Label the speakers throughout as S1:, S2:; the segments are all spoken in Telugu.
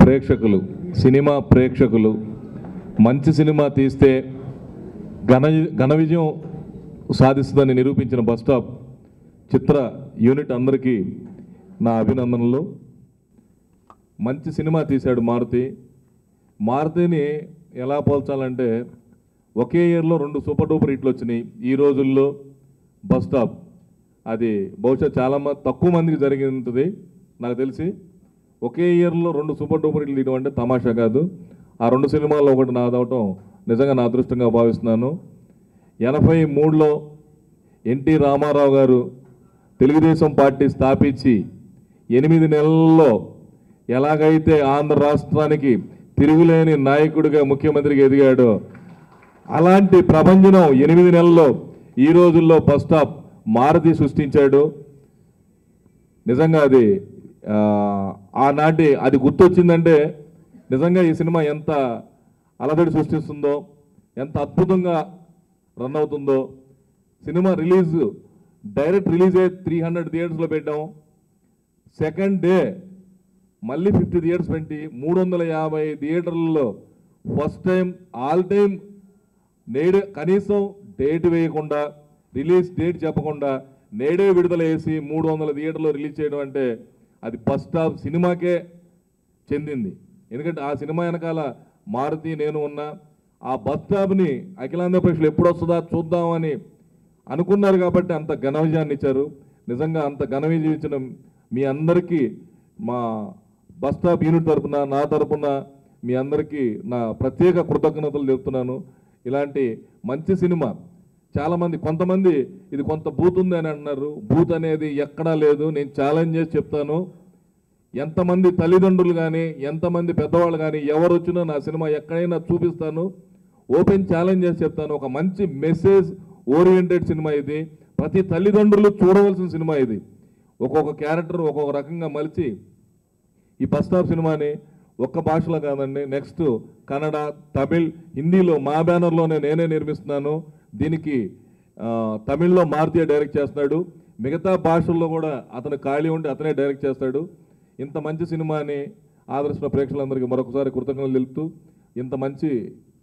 S1: ప్రేక్షకులు, సినిమా ప్రేక్షకులు మంచి సినిమా తీస్తే ఘన విజయం సాధిస్తుందని నిరూపించిన బస్ స్టాప్ చిత్ర యూనిట్ అందరికీ నా అభినందనలు. మంచి సినిమా తీశాడు మారుతి. మారుతిని ఎలా పోల్చాలంటే ఒకే ఇయర్లో 2 సూపర్ డూపర్ హిట్లు వచ్చినాయి. ఈ రోజుల్లో బస్ స్టాప్ అది బహుశా చాలా తక్కువ మందికి జరిగి ఉంటుంది నాకు తెలిసి. ఒకే ఇయర్లో 2 సూపర్ డూపర్ హిట్లు తీయడం అంటే తమాషా కాదు. ఆ 2 సినిమాల్లో ఒకటి నాదవటం నిజంగా నా అదృష్టంగా భావిస్తున్నాను. 83లో ఎన్టీ రామారావు గారు తెలుగుదేశం పార్టీ స్థాపించి 8 నెలల్లో ఎలాగైతే ఆంధ్ర రాష్ట్రానికి తిరుగులేని నాయకుడిగా ముఖ్యమంత్రిగా ఎదిగాడో అలాంటి ప్రభంజనం 8 నెలల్లో ఈ రోజుల్లో బస్ స్టాప్ మారుతి సృష్టించాడు. నిజంగా అది ఆనాటి అది గుర్తొచ్చిందంటే నిజంగా ఈ సినిమా ఎంత అలజడి సృష్టిస్తుందో, ఎంత అద్భుతంగా రన్ అవుతుందో. సినిమా డైరెక్ట్ రిలీజ్ అయ్యి 300 థియేటర్స్లో పెట్టాము. సెకండ్ డే మళ్ళీ 50 థియేటర్స్ పెట్టి 350 థియేటర్లలో ఫస్ట్ టైం ఆల్ టైం నేడే కనీసం డేట్ వేయకుండా, రిలీజ్ డేట్ చెప్పకుండా నేడే విడుదల చేసి 300 థియేటర్లో రిలీజ్ చేయడం అంటే అది బస్ స్టాప్ సినిమాకే చెందింది. ఎందుకంటే ఆ సినిమా వెనకాల మారుతి నేను ఉన్నా. ఆ బస్ స్టాప్ని అఖిలాంధ్ర ప్రేక్షకులు ఎప్పుడు వస్తుందా చూద్దామని అనుకున్నారు కాబట్టి అంత ఘన విజయాన్ని ఇచ్చారు. నిజంగా అంత ఘన విజయం ఇచ్చిన మీ అందరికీ మా బస్ స్టాప్ యూనిట్ తరపున, నా తరపున మీ అందరికీ నా ప్రత్యేక కృతజ్ఞతలు చెప్తున్నాను. ఇలాంటి మంచి సినిమా చాలామంది కొంతమంది ఇది కొంత బూత్ ఉంది అని అంటున్నారు. బూత్ అనేది ఎక్కడా లేదు. నేను ఛాలెంజ్ చేసి చెప్తాను, ఎంతమంది తల్లిదండ్రులు కానీ ఎంతమంది పెద్దవాళ్ళు కానీ ఎవరు వచ్చినా నా సినిమా ఎక్కడైనా చూపిస్తాను. ఓపెన్ ఛాలెంజ్ చేసి చెప్తాను. ఒక మంచి మెసేజ్ ఓరియంటెడ్ సినిమా ఇది. ప్రతి తల్లిదండ్రులు చూడవలసిన సినిమా ఇది. ఒక్కొక్క క్యారెక్టర్ ఒక్కొక్క రకంగా మలిచి ఈ బస్ స్టాప్ సినిమాని ఒక్క భాషలో కాదండి, నెక్స్ట్ కన్నడ, తమిళ్, హిందీలో మా బ్యానర్లోనే నేనే నిర్మిస్తున్నాను. దీనికి తమిళ్లో మారుతి డైరెక్ట్ చేస్తున్నాడు. మిగతా భాషల్లో కూడా అతను ఖాళీ ఉండి అతనే డైరెక్ట్ చేస్తాడు. ఇంత మంచి సినిమాని ఆదర్శించిన ప్రేక్షకులందరికీ మరొకసారి కృతజ్ఞతలు తెలుపుతూ, ఇంత మంచి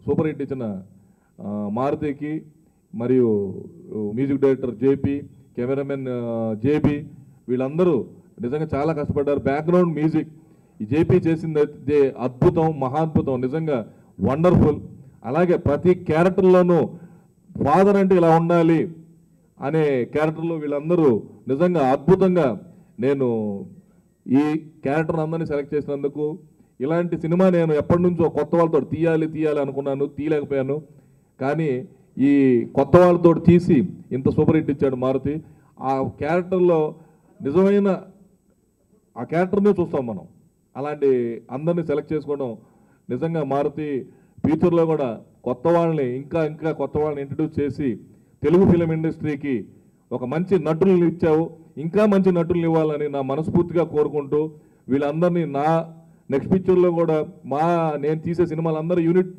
S1: సూపర్ హిట్ ఇచ్చిన మారుతికి మరియు music director JP, cameraman JB, వీళ్ళందరూ నిజంగా చాలా కష్టపడ్డారు. బ్యాక్గ్రౌండ్ మ్యూజిక్ ఈ జేపీ చేసింది అయితే అద్భుతం, మహాద్భుతం, నిజంగా వండర్ఫుల్. అలాగే ప్రతి క్యారెక్టర్లోనూ ఫాదర్ అంటే ఇలా ఉండాలి అనే క్యారెక్టర్లో వీళ్ళందరూ నిజంగా అద్భుతంగా. నేను ఈ క్యారెక్టర్ అందరినీ సెలెక్ట్ చేసినందుకు, ఇలాంటి సినిమా నేను ఎప్పటి నుంచో కొత్త వాళ్ళతో తీయాలి అనుకున్నాను, తీయలేకపోయాను. కానీ ఈ కొత్త వాళ్ళతో తీసి ఇంత సూపర్ హిట్ ఇచ్చాడు మారుతి. ఆ క్యారెక్టర్లో నిజమైన ఆ క్యారెక్టర్నే చూస్తాం మనం. అలాంటి అందరినీ సెలెక్ట్ చేసుకోవడం నిజంగా మారుతి ఫ్యూచర్లో కూడా కొత్త వాళ్ళని ఇంకా కొత్త వాళ్ళని ఇంట్రడ్యూస్ చేసి తెలుగు ఫిలిం ఇండస్ట్రీకి ఒక మంచి నటులను ఇచ్చావు. ఇంకా మంచి నటులను ఇవ్వాలని నా మనస్ఫూర్తిగా కోరుకుంటూ, వీళ్ళందరినీ నా నెక్స్ట్ పిక్చర్లో కూడా నేను తీసే సినిమాలందరూ యూనిట్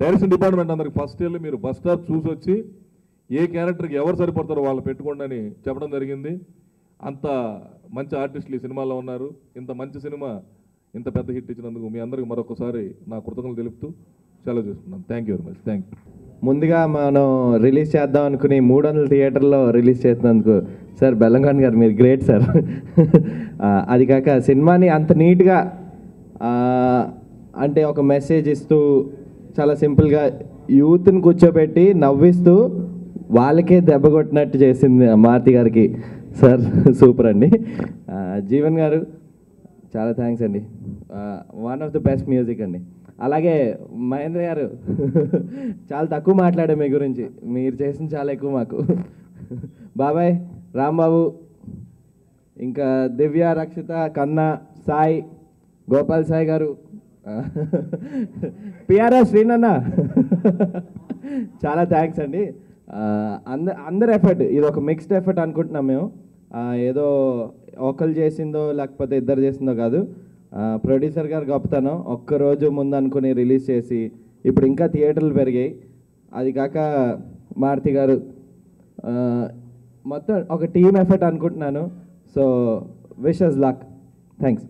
S1: డైరెక్షన్ డిపార్ట్మెంట్ అందరికి ఫస్ట్ ఇయర్లో మీరు బస్ స్టాప్ చూసి వచ్చి ఏ క్యారెక్టర్కి ఎవరు సరిపడతారో వాళ్ళు పెట్టుకోండి అని చెప్పడం జరిగింది. అంత మంచి ఆర్టిస్టులు ఈ సినిమాలో ఉన్నారు. ఇంత మంచి సినిమా ఇంత పెద్ద హిట్ ఇచ్చినందుకు మీ అందరికీ మరొకసారి నా కృతజ్ఞతలు తెలుపుతూ సెలవు చేసుకున్నాను. Thank you very much. Thank you.
S2: ముందుగా మనం రిలీజ్ చేద్దాం అనుకుని 300 థియేటర్లో రిలీజ్ చేసినందుకు సార్ బెల్లంకొండ గారు మీరు గ్రేట్ సార్. అది కాక సినిమాని అంత నీట్గా అంటే ఒక మెసేజ్ ఇస్తూ చాలా సింపుల్గా యూత్ని కూర్చోబెట్టి నవ్విస్తూ వాళ్ళకే దెబ్బ కొట్టినట్టు చేసింది మారుతి గారికి సార్. సూపర్ అండి. జీవన్ గారు చాలా థ్యాంక్స్ అండి. One of the best music అండి. అలాగే మహేంద్ర గారు చాలా తక్కువ మాట్లాడే మీ గురించి, మీరు చేసింది చాలా ఎక్కువ మాకు. బాబాయ్, రాంబాబు, ఇంకా దివ్య, రక్షిత, కన్నా, సాయి, గోపాల్ సాయి గారు, పిఆర్ఆర్ శ్రీనన్న, చాలా థ్యాంక్స్ అండి. అందరి ఎఫర్ట్, ఇది ఒక మిక్స్డ్ ఎఫర్ట్ అనుకుంటున్నాం మేము. ఏదో ఒకరు చేసిందో లేకపోతే ఇద్దరు చేసిందో కాదు. ప్రొడ్యూసర్ గారు గొప్పతనం, ఒక్కరోజు ముందు అనుకుని రిలీజ్ చేసి ఇప్పుడు ఇంకా థియేటర్లు పెరిగాయి. అది కాక మారుతి గారు మొత్తం ఒక టీమ్ ఎఫర్ట్ అనుకుంటున్నాను. సో విష్ అస్ లక్. థ్యాంక్స్.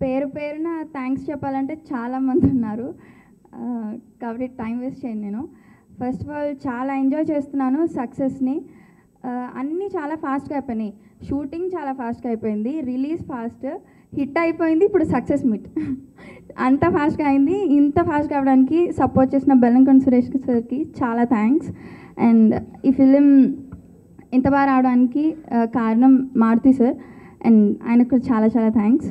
S3: పేరు పేరున థ్యాంక్స్ చెప్పాలంటే చాలామంది ఉన్నారు, కాబట్టి టైం వేస్ట్ చేయను నేను. ఫస్ట్ ఆఫ్ ఆల్ చాలా ఎంజాయ్ చేస్తున్నాను సక్సెస్ని. అన్నీ చాలా ఫాస్ట్గా అయిపోయినాయి. షూటింగ్ చాలా ఫాస్ట్గా అయిపోయింది, రిలీజ్ ఫాస్ట్, హిట్ అయిపోయింది, ఇప్పుడు సక్సెస్ మీట్ అంత ఫాస్ట్గా అయింది. ఇంత ఫాస్ట్గా అవ్వడానికి సపోర్ట్ చేసిన బెల్లంకొండ సురేష్ సార్కి చాలా థ్యాంక్స్. అండ్ ఈ ఫిలిం ఇంత బాగా రావడానికి కారణం మారుతి సార్, అండ్ ఆయనకు చాలా చాలా థ్యాంక్స్.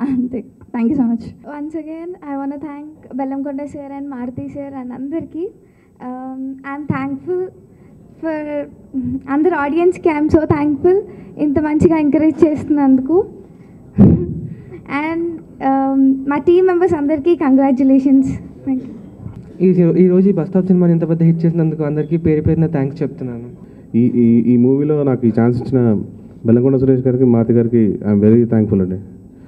S3: అంతే, thank you so much.
S4: Once again, I want to thank Bellamkonda sir and Maruti sir and Andarki. I'm thankful for అందరు ఆడియన్స్కి. ఐఎమ్ సో థ్యాంక్ఫుల్ ఇంత మంచిగా ఎంకరేజ్ చేస్తున్నందుకు. అండ్ మా టీమ్ మెంబర్స్ అందరికీ కంగ్రాచులేషన్స్. Thank you.
S5: ఈరోజు ఈ బస్ స్టాప్ సినిమాని ఇంత పెద్ద హిట్ చేసినందుకు అందరికీ పేరు పేరున థ్యాంక్స్ చెప్తున్నాను.
S6: ఈ మూవీలో నాకు ఈ ఛాన్స్ ఇచ్చిన బెల్లంకొండ సురేష్ గారికి, మారుతి గారికి ఐఎమ్ వెరీ థ్యాంక్ఫుల్ అండి.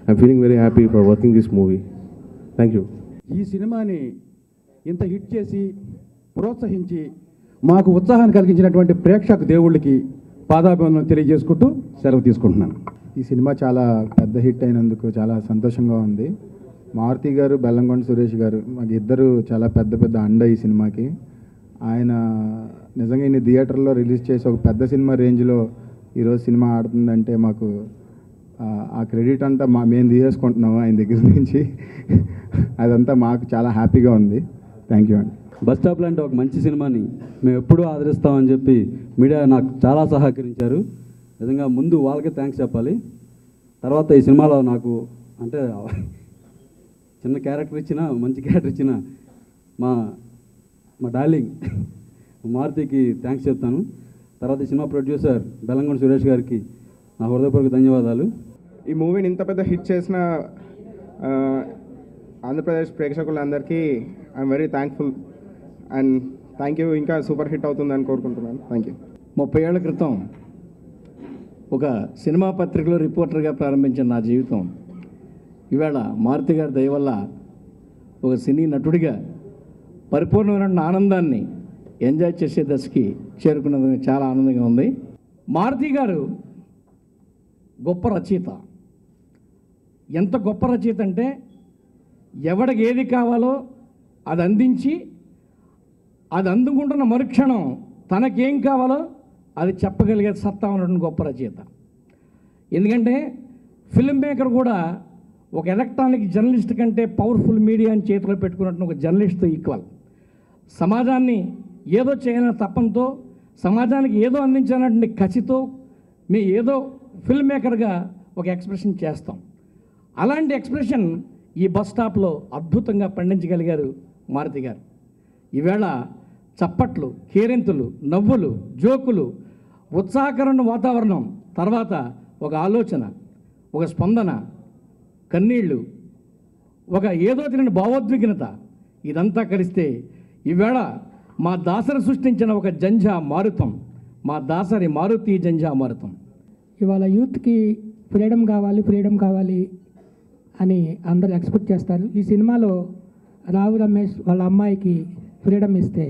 S6: I'm feeling very happy for working this movie. Thank you.
S7: ఈ సినిమాని ఇంత హిట్ చేసి ప్రోత్సహించి మాకు ఉత్సాహాన్ని కలిగించినటువంటి ప్రేక్షక దేవుళ్ళకి పాదాభివందనం తెలియజేసుకుంటూ సెలవు తీసుకుంటున్నాను.
S8: ఈ సినిమా చాలా పెద్ద హిట్ అయినందుకు చాలా సంతోషంగా ఉంది. మారుతి గారు, బెల్లంకొండ సురేష్ గారు మాకు ఇద్దరు చాలా పెద్ద అండ ఈ సినిమాకి. ఆయన నిజంగా ఇన్ని థియేటర్లో రిలీజ్ చేసి ఒక పెద్ద సినిమా రేంజ్లో ఈరోజు సినిమా ఆడుతుందంటే మాకు ఆ క్రెడిట్ అంతా మేము తీసేసుకుంటున్నాము ఆయన దగ్గర నుంచి. అదంతా మాకు చాలా హ్యాపీగా ఉంది. థ్యాంక్ యూ అండి.
S9: బస్ స్టాప్ లాంటి ఒక మంచి సినిమాని మేము ఎప్పుడూ ఆదరిస్తామని చెప్పి మీడియా నాకు చాలా సహకరించారు. నిజంగా ముందు వాళ్ళకే థ్యాంక్స్ చెప్పాలి. తర్వాత ఈ సినిమాలో నాకు అంటే చిన్న క్యారెక్టర్ ఇచ్చిన, మంచి క్యారెక్టర్ ఇచ్చిన మా డార్లింగ్ మారుతికి థ్యాంక్స్ చెప్తాను. తర్వాత ఈ సినిమా ప్రొడ్యూసర్ బెల్లంకొండ సురేష్ గారికి నా హృదయపూర్వక ధన్యవాదాలు.
S10: ఈ మూవీని ఇంత పెద్ద హిట్ చేసిన ఆంధ్రప్రదేశ్ ప్రేక్షకులందరికీ I'm very thankful and thank you. ఇంకా సూపర్ హిట్ అవుతుందని కోరుకుంటున్నాను. Thank you.
S11: 30 ఏళ్ల క్రితం ఒక సినిమా పత్రికలో రిపోర్టర్గా ప్రారంభించిన నా జీవితం ఇవాళ మారుతి గారి దయ వల్ల ఒక సినీ నటుడిగా పరిపూర్ణమైన ఆనందాన్ని ఎంజాయ్ చేసే దశకి చేరుకున్నందుకు చాలా ఆనందంగా ఉంది. మారుతి గారు గొప్ప రచయిత. ఎంత గొప్ప రచయిత అంటే ఎవడికి ఏది కావాలో అది అందించి, అది అందుకుంటున్న మరుక్షణం తనకేం కావాలో అది చెప్పగలిగే సత్తా ఉన్నటువంటి గొప్ప రచయిత. ఎందుకంటే ఫిల్మ్ మేకర్ కూడా ఒక ఎలక్ట్రానిక్ జర్నలిస్ట్ కంటే పవర్ఫుల్ మీడియాని చేతిలో పెట్టుకున్నట్టు ఒక జర్నలిస్ట్తో ఈక్వల్. సమాజాన్ని ఏదో చేయాలన్న తపంతో, సమాజానికి ఏదో అందించాలన్నటువంటి కసితో మేము ఏదో ఫిల్మ్ మేకర్గా ఒక ఎక్స్ప్రెషన్ చేస్తాం. అలాంటి ఎక్స్ప్రెషన్ ఈ బస్ స్టాప్లో అద్భుతంగా పండించగలిగారు మారుతి గారు. ఈవేళ చప్పట్లు, కేరింతలు, నవ్వులు, జోకులు, ఉత్సాహకరమైన వాతావరణం, తర్వాత ఒక ఆలోచన, ఒక స్పందన, కన్నీళ్ళు, ఒక ఏదో తెలియని భావోద్విగ్నత, ఇదంతా కలిస్తే ఈవేళ మా దాసరి సృష్టించిన ఒక జంజా మారుతం, మా దాసరి మారుతి జంజా మారుతం.
S12: ఇవాళ యూత్కి ఫ్రీడమ్ కావాలి అని అందరూ ఎక్స్పెక్ట్ చేస్తారు. ఈ సినిమాలో రావు రమేష్ వాళ్ళ అమ్మాయికి ఫ్రీడమ్ ఇస్తే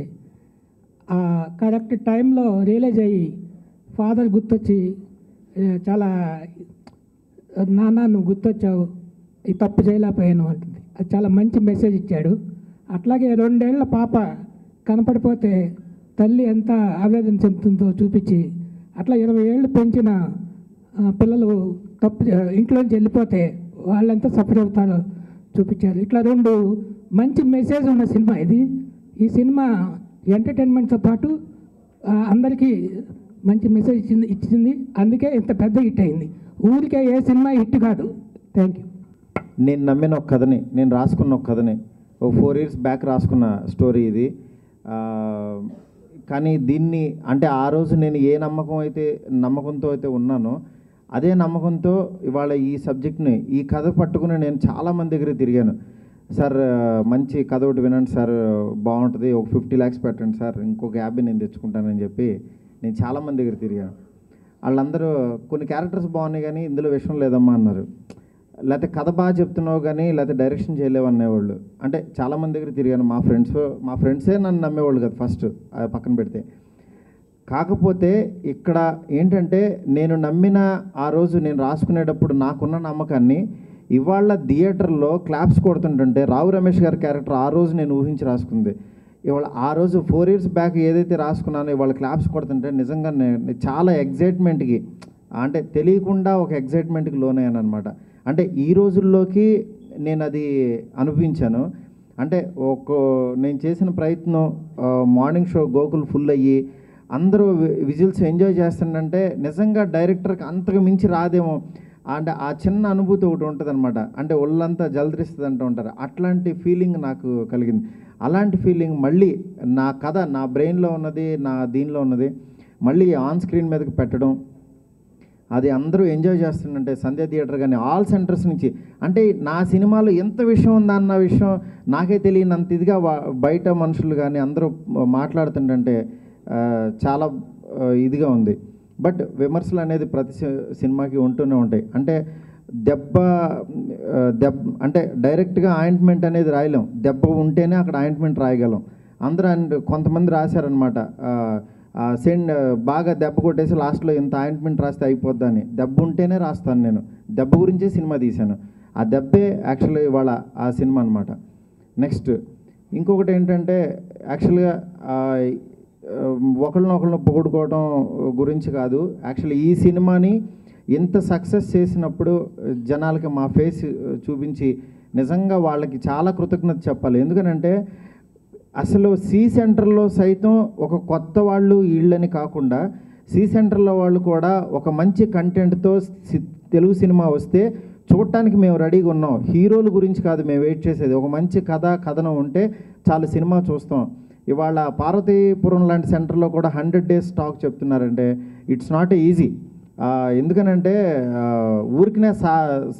S12: ఆ కరెక్ట్ టైంలో రియలైజ్ అయ్యి ఫాదర్ గుర్తొచ్చి చాలా నాన్న నువ్వు గుర్తొచ్చావు, ఈ తప్పు చేయలేకపోయాను అంటుంది. అది చాలా మంచి మెసేజ్ ఇచ్చాడు. అట్లాగే 2 ఏళ్ల పాప కనపడిపోతే తల్లి ఎంత ఆవేదన చెందుతుందో చూపించి, అట్లా 20 ఏళ్ళు పెంచిన పిల్లలు తప్పు ఇంట్లోంచి వెళ్ళిపోతే వాళ్ళు ఎంత సఫర్ అవుతారో చూపించారు. ఇట్లా 2 మంచి మెసేజ్ ఉన్న సినిమా ఇది. ఈ సినిమా ఎంటర్టైన్మెంట్తో పాటు అందరికీ మంచి మెసేజ్ ఇచ్చింది. అందుకే ఇంత పెద్ద హిట్ అయింది. ఊరికే ఏ సినిమా హిట్ కాదు. Thank you.
S2: నేను నమ్మిన ఒక కథని, నేను రాసుకున్న ఒక కథని, ఒక 4 years బ్యాక్ రాసుకున్న స్టోరీ ఇది. కానీ దీన్ని అంటే ఆ రోజు నేను ఏ నమ్మకంతో అయితే ఉన్నానో అదే నమ్మకంతో ఇవాళ ఈ సబ్జెక్ట్ని, ఈ కథ పట్టుకుని నేను చాలామంది దగ్గర తిరిగాను. సార్ మంచి కథ ఒకటి వినండి సార్, బాగుంటుంది, ఒక 50 lakhs పెట్టండి సార్, ఇంకొక 50 నేను తెచ్చుకుంటానని చెప్పి నేను చాలామంది దగ్గర తిరిగాను. వాళ్ళందరూ కొన్ని క్యారెక్టర్స్ బాగున్నాయి కానీ ఇందులో విషయం లేదమ్మా అన్నారు. లేకపోతే కథ బాగా చెప్తున్నావు కానీ లేకపోతే డైరెక్షన్ చేయలేవు అనేవాళ్ళు. అంటే చాలామంది దగ్గర తిరిగాను. మా ఫ్రెండ్సే నన్ను నమ్మేవాళ్ళు కదా ఫస్ట్, పక్కన పెడితే. కాకపోతే ఇక్కడ ఏంటంటే నేను నమ్మిన ఆ రోజు నేను రాసుకునేటప్పుడు నాకున్న నమ్మకాన్ని ఇవాళ థియేటర్లో క్లాప్స్ కొడుతుంటుంటే రావు రమేష్ గారి క్యారెక్టర్ ఆ రోజు నేను ఊహించి రాసుకుంది. ఇవాళ ఆ రోజు 4 years బ్యాక్ ఏదైతే రాసుకున్నానో ఇవాళ క్లాప్స్ కొడుతుంటే నిజంగా చాలా ఎగ్జైట్మెంట్కి, అంటే తెలియకుండా ఒక ఎగ్జైట్మెంట్కి లోనయ్యాను అనమాట. అంటే ఈ రోజుల్లోకి నేను అది అనిపించాను. అంటే నేను చేసిన ప్రయత్నం మార్నింగ్ షో గోకుల్ ఫుల్ అయ్యి అందరూ విజిల్స్ ఎంజాయ్ చేస్తుందంటే నిజంగా డైరెక్టర్కి అంతకు మించి రాదేమో. అంటే ఆ చిన్న అనుభూతి ఒకటి ఉంటుంది అనమాట. అంటే ఒళ్ళంతా జలదరిస్తుంది అంటూ ఉంటారు, అట్లాంటి ఫీలింగ్ నాకు కలిగింది. అలాంటి ఫీలింగ్ మళ్ళీ నా కథ నా బ్రెయిన్లో ఉన్నది, నా దీనిలో ఉన్నది మళ్ళీ ఆన్ స్క్రీన్ మీదకి పెట్టడం, అది అందరూ ఎంజాయ్ చేస్తుందంటే సంధ్య థియేటర్ కానీ ఆల్ సెంటర్స్ నుంచి, అంటే నా సినిమాలో ఎంత విషయం ఉందా అన్న విషయం నాకే తెలియనంత ఇదిగా బయట మనుషులు కానీ అందరూ మాట్లాడుతుంటే చాలా ఇదిగా ఉంది. బట్ విమర్శలు అనేది ప్రతి సినిమాకి ఉంటూనే ఉంటాయి. అంటే దెబ్బ అంటే డైరెక్ట్గా ఆయింట్మెంట్ అనేది రాయలేం, దెబ్బ ఉంటేనే అక్కడ ఆయింట్మెంట్ రాయగలం. అందరూ కొంతమంది రాశారనమాట, బాగా దెబ్బ కొట్టేసి లాస్ట్లో ఇంత ఆయింట్మెంట్ రాస్తే అయిపోద్దని. దెబ్బ ఉంటేనే రాస్తాను నేను, దెబ్బ గురించే సినిమా తీశాను. ఆ దెబ్బే యాక్చువల్గా ఇవాళ ఆ సినిమా అనమాట. నెక్స్ట్ ఇంకొకటి ఏంటంటే యాక్చువల్గా ఒకళ్ళనొకళ్ళని పొగుడుకోవడం గురించి కాదు, యాక్చువల్లీ ఈ సినిమాని ఎంత సక్సెస్ చేసినప్పుడు జనాలకి మా ఫేస్ చూపించి నిజంగా వాళ్ళకి చాలా కృతజ్ఞత చెప్పాలి. ఎందుకనంటే అసలు సి సెంటర్లో సైతం ఒక కొత్త వాళ్ళు వీళ్ళని కాకుండా సి సెంటర్లో వాళ్ళు కూడా ఒక మంచి కంటెంట్తో తెలుగు సినిమా వస్తే చూడటానికి మేము రెడీగా ఉన్నాం. హీరోల గురించి కాదు మేము వెయిట్ చేసేది, ఒక మంచి కథనం ఉంటే చాలా సినిమా చూస్తాం. ఇవాళ పార్వతీపురం లాంటి సెంటర్లో కూడా 100 days స్టాక్ చెప్తున్నారంటే ఇట్స్ నాట్ ఈజీ. ఎందుకనంటే ఊరికినే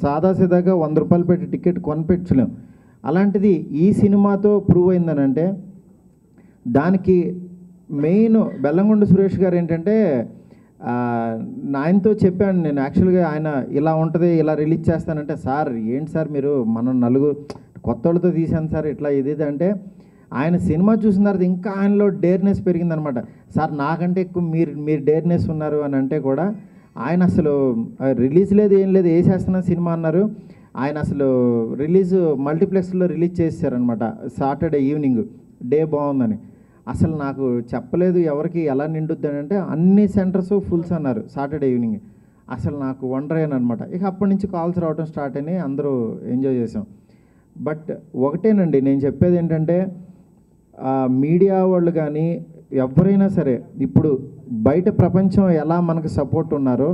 S2: సాదాసీదాగా 100 రూపాయలు పెట్టి టికెట్ కొనిపెట్టలేం. అలాంటిది ఈ సినిమాతో ప్రూవ్ అయిందనంటే దానికి మెయిన్ బెల్లంకొండ సురేష్ గారు ఏంటంటే ఆయనతో చెప్పాను నేను యాక్చువల్గా, ఆయన ఇలా ఉంటుంది ఇలా రిలీజ్ చేస్తానంటే, సార్ ఏంటి సార్ మీరు మనం నలుగురు కొత్త వాళ్ళతో తీసాను సార్ ఇట్లా ఇది అంటే, ఆయన సినిమా చూసిన తర్వాత ఇంకా ఆయనలో డేర్నెస్ పెరిగిందనమాట. సార్ నాకంటే ఎక్కువ మీరు డేర్నెస్ ఉన్నారు అని అంటే కూడా ఆయన అసలు రిలీజ్ లేదు ఏం లేదు వేసేస్తున్న సినిమా అన్నారు. ఆయన అసలు మల్టీప్లెక్స్లో రిలీజ్ చేశారనమాట సాటర్డే ఈవినింగ్, డే బాగుందని. అసలు నాకు చెప్పలేదు ఎవరికి ఎలా నిండుద్ది అంటే అన్ని సెంటర్స్ ఫుల్స్ అన్నారు సాటర్డే ఈవినింగ్. అసలు నాకు వండర్ అయ్యాను అనమాట. ఇక అప్పటి నుంచి కాల్స్ రావడం స్టార్ట్ అయినాయి, అందరూ ఎంజాయ్ చేసాం. బట్ ఒకటేనండి నేను చెప్పేది ఏంటంటే మీడియా వాళ్ళు కానీ ఎవరైనా సరే ఇప్పుడు బయట ప్రపంచం ఎలా మనకు సపోర్ట్ ఉన్నారో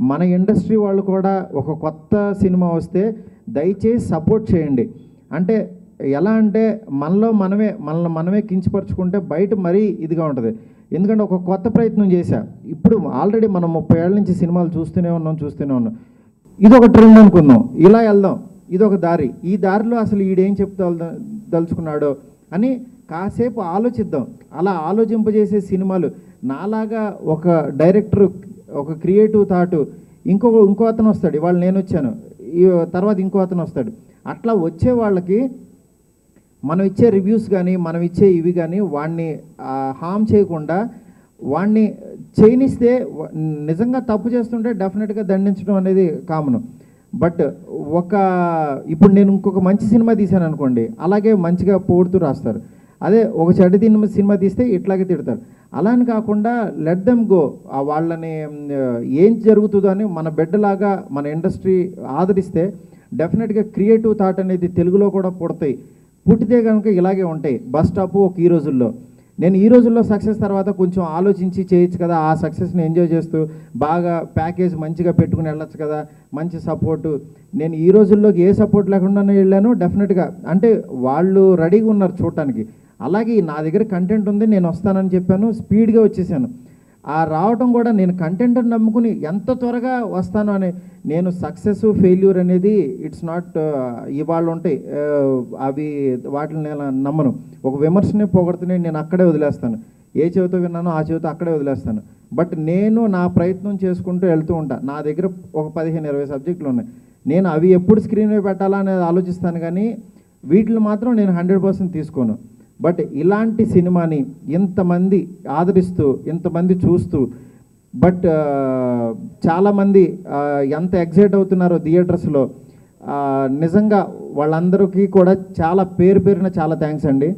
S2: మన ఇండస్ట్రీ వాళ్ళు కూడా ఒక కొత్త సినిమా వస్తే దయచేసి సపోర్ట్ చేయండి. అంటే ఎలా అంటే మనల్ని మనమే కించపరుచుకుంటే బయట మరీ ఇదిగా ఉంటుంది. ఎందుకంటే ఒక కొత్త ప్రయత్నం చేశా. ఇప్పుడు ఆల్రెడీ మనం 30 ఏళ్ళ నుంచి సినిమాలు చూస్తూనే ఉన్నాం. ఇదొక ట్రెండ్ అనుకుందాం, ఇలా వెళ్దాం, ఇదొక దారి. ఈ దారిలో అసలు ఈడేం దలుచుకున్నాడో అని కాసేపు ఆలోచిద్దాం. అలా ఆలోచింపజేసే సినిమాలు నాలాగా ఒక డైరెక్టర్ ఒక క్రియేటివ్ థాట్ ఇంకో అతను వస్తాడు. ఇవాళ నేను వచ్చాను, తర్వాత ఇంకో అతను వస్తాడు. అట్లా వచ్చే వాళ్ళకి మనం ఇచ్చే రివ్యూస్ కానీ మనం ఇచ్చే ఇవి కానీ వాడిని హామ్ చేయకుండా వాడిని చేయనిస్తే నిజంగా తప్పు చేస్తుంటే డెఫినెట్గా దండించడం అనేది కామన్. బట్ ఇప్పుడు నేను ఇంకొక మంచి సినిమా తీశాను అనుకోండి, అలాగే మంచిగా పోడుతూ రాస్తారు. అదే ఒక చెడ్డ సినిమా తీస్తే ఇట్లాగే తిడతారు. అలా అని కాకుండా లెట్ దెమ్ గో. వాళ్ళని ఏం జరుగుతుందో అని మన బిడ్డలాగా మన ఇండస్ట్రీ ఆదరిస్తే డెఫినెట్గా క్రియేటివ్ థాట్ అనేది తెలుగులో కూడా పుడతాయి. పుట్టితే కనుక ఇలాగే ఉంటాయి. బస్ స్టాప్ ఈ రోజుల్లో నేను ఈ రోజుల్లో సక్సెస్ తర్వాత కొంచెం ఆలోచించి చేయొచ్చు కదా, ఆ సక్సెస్ని ఎంజాయ్ చేస్తూ బాగా ప్యాకేజ్ మంచిగా పెట్టుకుని వెళ్ళొచ్చు కదా, మంచి సపోర్టు. నేను ఈ రోజుల్లోకి ఏ సపోర్ట్ లేకుండానే వెళ్ళాను. డెఫినెట్గా అంటే వాళ్ళు రెడీగా ఉన్నారు చూడటానికి. అలాగే నా దగ్గర కంటెంట్ ఉంది, నేను వస్తానని చెప్పాను, స్పీడ్గా వచ్చేసాను. ఆ రావటం కూడా నేను కంటెంట్ నమ్ముకుని ఎంత త్వరగా వస్తాను అని. నేను సక్సెస్ ఫెయిల్యూర్ అనేది ఇట్స్ నాట్ ఇవాళ ఉంటాయి అవి, వాటిని నేను నమ్మను. ఒక విమర్శనే పొగడుతూనే నేను అక్కడే వదిలేస్తాను. ఏ చెవితో విన్నానో ఆ చెవితో అక్కడే వదిలేస్తాను. బట్ నేను నా ప్రయత్నం చేసుకుంటూ వెళ్తూ ఉంటాను. నా దగ్గర ఒక 15-20 సబ్జెక్టులు ఉన్నాయి. నేను అవి ఎప్పుడు స్క్రీన్ మీద పెట్టాలా అనేది ఆలోచిస్తాను, కానీ వీటిని మాత్రం నేను 100% తీసుకోను. బట్ ఇలాంటి సినిమాని ఇంతమంది ఆదరిస్తూ ఇంతమంది చూస్తూ, బట్ చాలామంది ఎంత ఎగ్జైట్ అవుతున్నారో థియేటర్స్లో. నిజంగా వాళ్ళందరికీ కూడా చాలా పేరున చాలా థ్యాంక్స్ అండి.